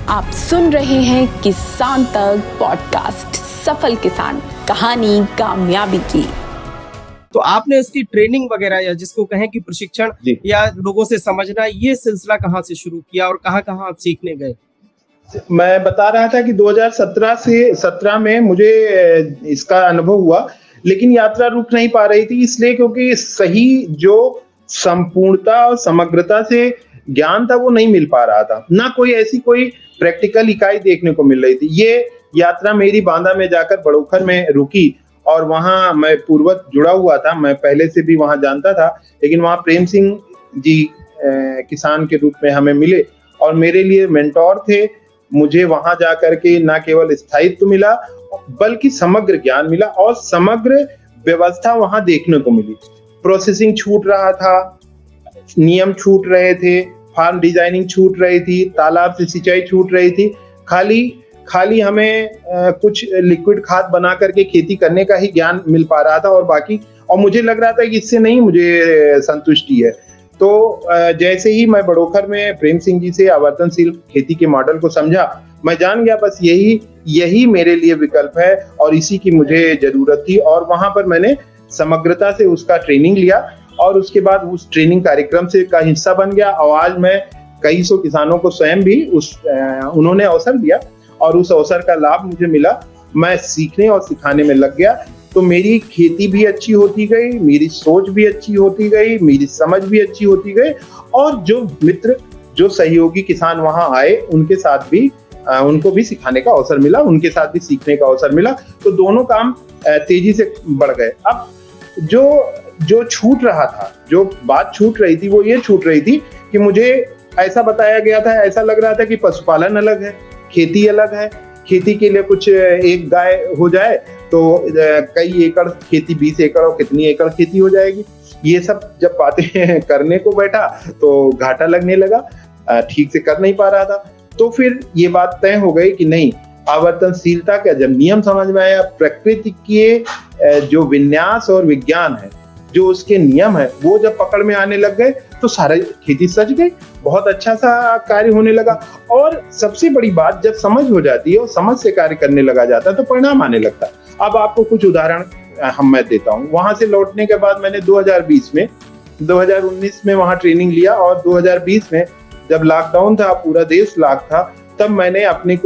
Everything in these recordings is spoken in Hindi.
आप सुन रहे हैं किसान तक पॉडकास्ट, सफल किसान, कहानी कामयाबी की। तो आपने इसकी ट्रेनिंग वगैरह या जिसको कहें कि प्रशिक्षण या लोगों से समझना, ये सिलसिला कहाँ से शुरू किया और कहाँ आप सीखने गए? मैं बता रहा था कि 2017 में मुझे इसका अनुभव हुआ, लेकिन यात्रा रुक नहीं पा रही थी, इसलिए क्योंकि सही जो संपूर्णता और समग्रता से ज्ञान था वो नहीं मिल पा रहा था, ना कोई ऐसी कोई प्रैक्टिकल इकाई देखने को मिल रही थी। ये यात्रा मेरी बांदा में जाकर बड़ोखर में रुकी और वहां मैं पूर्वत जुड़ा हुआ था, मैं पहले से भी वहां जानता था, लेकिन वहां प्रेम सिंह जी किसान के रूप में हमें मिले और मेरे लिए मेंटोर थे। मुझे वहां जाकर के न केवल स्थायित्व मिला बल्कि समग्र ज्ञान मिला और समग्र व्यवस्था वहां देखने को मिली। प्रोसेसिंग छूट रहा था, नियम छूट रहे थे, फार्म डिजाइनिंग छूट रही थी, तालाब से सिंचाई छूट रही थी, खाली हमें कुछ लिक्विड खाद बना करके खेती करने का ही ज्ञान मिल पा रहा था और मुझे लग रहा था कि इससे नहीं मुझे संतुष्टि है। तो जैसे ही मैं बड़ोखर में प्रेम सिंह जी से आवर्तनशील खेती के मॉडल को समझा, मैं जान गया बस यही मेरे लिए विकल्प है और इसी की मुझे जरूरत थी। और वहां पर मैंने समग्रता से उसका ट्रेनिंग लिया और उसके बाद उस ट्रेनिंग कार्यक्रम से का हिस्सा बन गया और आज मैं कई सौ किसानों को स्वयं भी उन्होंने अवसर दिया और उस अवसर का लाभ मुझे मिला। मैं सीखने और सिखाने में लग गया, तो मेरी खेती भी अच्छी होती गई, मेरी सोच भी अच्छी होती गई, मेरी समझ भी अच्छी होती गई और जो मित्र, जो सहयोगी किसान वहां आए, उनके साथ भी उनको भी सिखाने का अवसर मिला, उनके साथ भी सीखने का अवसर मिला। तो दोनों काम तेजी से बढ़ गए। अब जो छूट रहा था, जो बात छूट रही थी, वो ये छूट रही थी कि मुझे ऐसा बताया गया था, ऐसा लग रहा था कि पशुपालन अलग है, खेती अलग है। खेती के लिए कुछ एक गाय हो जाए तो कई एकड़ खेती, 20 एकड़ और कितनी एकड़ खेती हो जाएगी। ये सब जब बातें करने को बैठा तो घाटा लगने लगा, ठीक से कर नहीं पा रहा था। तो फिर ये बात तय हो गई कि नहीं, आवर्तनशीलता का जब नियम समझ में आया, प्रकृति के जो विन्यास और विज्ञान है, जो उसके नियम है, वो जब पकड़ में आने लग गए तो सारा खेती सज गई, बहुत अच्छा सा कार्य होने लगा। और सबसे बड़ी बात, जब समझ हो जाती है और समझ से कार्य करने लगा जाता है तो परिणाम आने लगता है। अब आपको कुछ उदाहरण मैं देता हूँ। वहां से लौटने के बाद मैंने 2019 में वहां ट्रेनिंग लिया और 2020 में जब लॉकडाउन था, पूरा देश लॉक था, तब मैंने अपने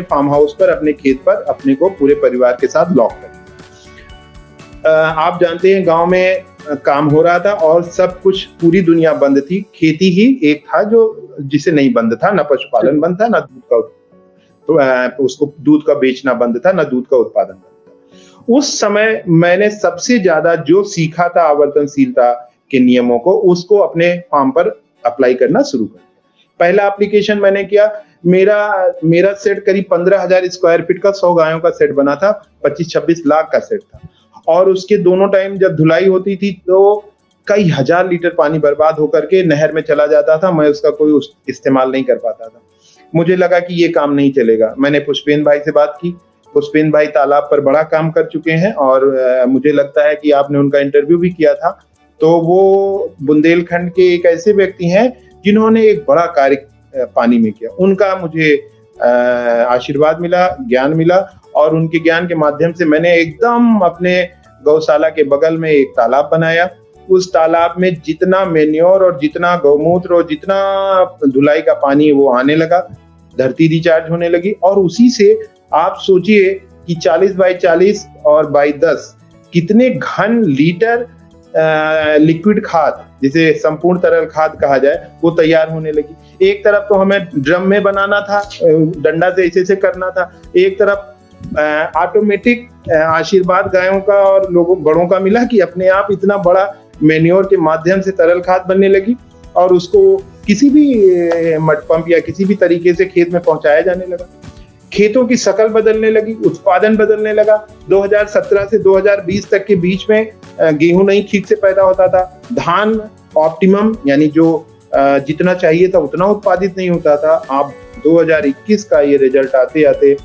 फार्म हाउस पर, अपने खेत पर अपने को पूरे परिवार के साथ लॉक कर दिया। आप जानते हैं गांव में काम हो रहा था और सब कुछ, पूरी दुनिया बंद थी, खेती ही एक था जो जिसे नहीं बंद था, ना पशुपालन बंद था, ना उसको दूध का बेचना बंद था, ना दूध का उत्पादन बंद था। उस समय मैंने सबसे ज्यादा जो सीखा था आवर्तनशीलता के नियमों को, उसको अपने फार्म पर अप्लाई करना शुरू कर दिया। पहला एप्लीकेशन मैंने किया, मेरा सेट करीब 15,000 स्क्वायर फीट का 100 गायों का सेट बना था, 25-26 लाख का सेट था और उसके दोनों टाइम जब धुलाई होती थी तो कई हजार लीटर पानी बर्बाद होकर के नहर में चला जाता था, मैं उसका कोई इस्तेमाल नहीं कर पाता था। मुझे लगा कि ये काम नहीं चलेगा। मैंने पुष्पेंद्र भाई से बात की, पुष्पेंद्र भाई तालाब पर बड़ा काम कर चुके हैं और मुझे लगता है कि आपने उनका इंटरव्यू भी किया था। तो वो बुंदेलखंड के एक ऐसे व्यक्ति हैं जिन्होंने एक बड़ा कार्य पानी में किया। उनका मुझे आशीर्वाद मिला, ज्ञान मिला और उनके ज्ञान के माध्यम से मैंने एकदम अपने गौशाला के बगल में एक तालाब बनाया। उस तालाब में जितना मेन्योर और जितना गौमूत्र और जितना धुलाई का पानी वो आने लगा, धरती रिचार्ज होने लगी और उसी से आप सोचिए कि 40 बाई 40 और बाई 10 कितने घन लीटर लिक्विड खाद, जिसे संपूर्ण तरल खाद कहा जाए, वो तैयार होने लगी। एक तरफ तो हमें ड्रम में बनाना था, डंडा से ऐसे करना था, एक तरफ ऑटोमेटिक आशीर्वाद गायों का और लोगों बड़ों का मिला कि अपने आप इतना बड़ा मेन्योर के माध्यम से तरल खाद बनने लगी और उसको किसी भी मड पंप या किसी भी तरीके से खेत में पहुंचाया जाने लगा। खेतों की शक्ल बदलने लगी, उत्पादन बदलने लगा। 2017 से 2020 तक के बीच में गेहूं नहीं ठीक से पैदा होता था, धान ऑप्टिमम यानी जो जितना चाहिए था उतना उत्पादित नहीं होता था। अब 2021 का ये रिजल्ट आते आते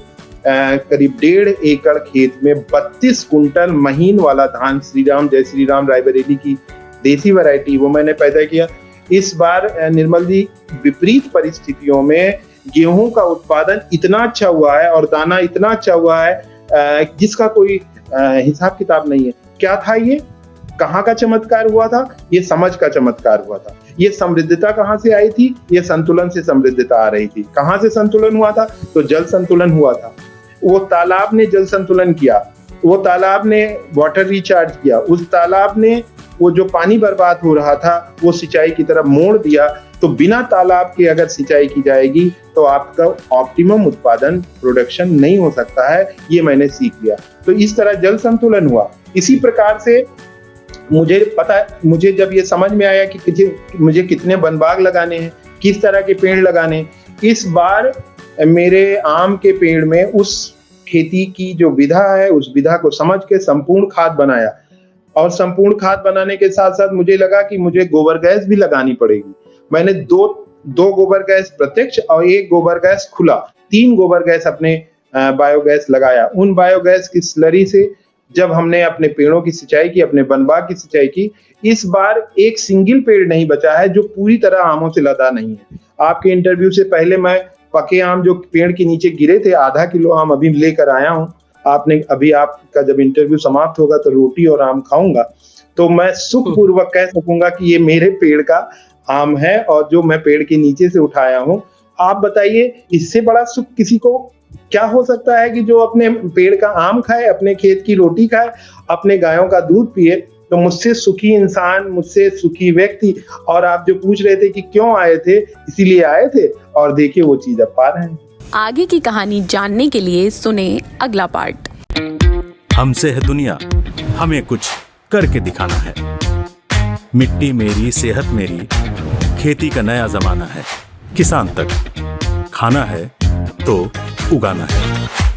करीब 1.5 एकड़ खेत में 32 कुंटल महीन वाला धान, श्रीराम जय श्रीराम रायबरेली की देसी वैरायटी, वो मैंने पैदा किया। इस बार निर्मल जी विपरीत परिस्थितियों में गेहूं का उत्पादन इतना अच्छा हुआ है और दाना इतना अच्छा हुआ है जिसका कोई हिसाब किताब नहीं है। क्या था ये? कहाँ का चमत्कार हुआ था? ये समझ का चमत्कार हुआ था। ये समृद्धता कहाँ से आई थी? ये संतुलन से समृद्धता आ रही थी। कहाँ से संतुलन हुआ था? तो जल संतुलन हुआ था। वो तालाब ने जल संतुलन किया, वो तालाब ने वाटर रिचार्ज किया, उस तालाब ने वो जो पानी बर्बाद हो रहा था वो सिंचाई की तरफ मोड़ दिया। तो बिना तालाब के अगर सिंचाई की जाएगी तो आपका ऑप्टिमम उत्पादन प्रोडक्शन नहीं हो सकता है। ये मैंने सीख लिया। तो इस तरह जल संतुलन हुआ। इसी प्रकार से मुझे जब ये समझ में आया कि मुझे कितने वन बाग लगाने हैं, किस तरह के पेड़ लगाने हैं, इस बार मेरे आम के पेड़ में उस खेती की जो विधा है उस विधा को समझ के संपूर्ण खाद बनाया। और संपूर्ण खाद बनाने के साथ साथ मुझे लगा कि मुझे गोबर गैस भी लगानी पड़ेगी। मैंने दो गोबर गैस प्रत्यक्ष और एक गोबर गैस खुला, 3 गोबर गैस अपने बायोगैस लगाया। उन बायोगैस की स्लरी से जब हमने अपने पेड़ों की सिंचाई की, अपने वन बाग की सिंचाई की, इस बार एक सिंगल पेड़ नहीं बचा है जो पूरी तरह आमों से लदा नहीं है। आपके इंटरव्यू से पहले मैं पके आम जो पेड़ के नीचे गिरे थे, आधा किलो आम अभी लेकर आया हूँ। आपका जब इंटरव्यू समाप्त होगा तो रोटी और आम खाऊंगा, तो मैं सुखपूर्वक कह सकूंगा कि ये मेरे पेड़ का आम है और जो मैं पेड़ के नीचे से उठाया हूँ। आप बताइए, इससे बड़ा सुख किसी को क्या हो सकता है कि जो अपने पेड़ का आम खाए, अपने खेत की रोटी खाए, अपने गायों का दूध पिए। तो मुझसे सुखी इंसान, मुझसे सुखी व्यक्ति। और आप जो पूछ रहे थे कि क्यों आए थे, इसीलिए आए थे और देखिए वो चीज अब पा रहे हैं। आगे की कहानी जानने के लिए सुने अगला पार्ट। हमसे है दुनिया, हमें कुछ करके दिखाना है। मिट्टी मेरी, सेहत मेरी, खेती का नया जमाना है। किसान तक खाना है तो उगाना है।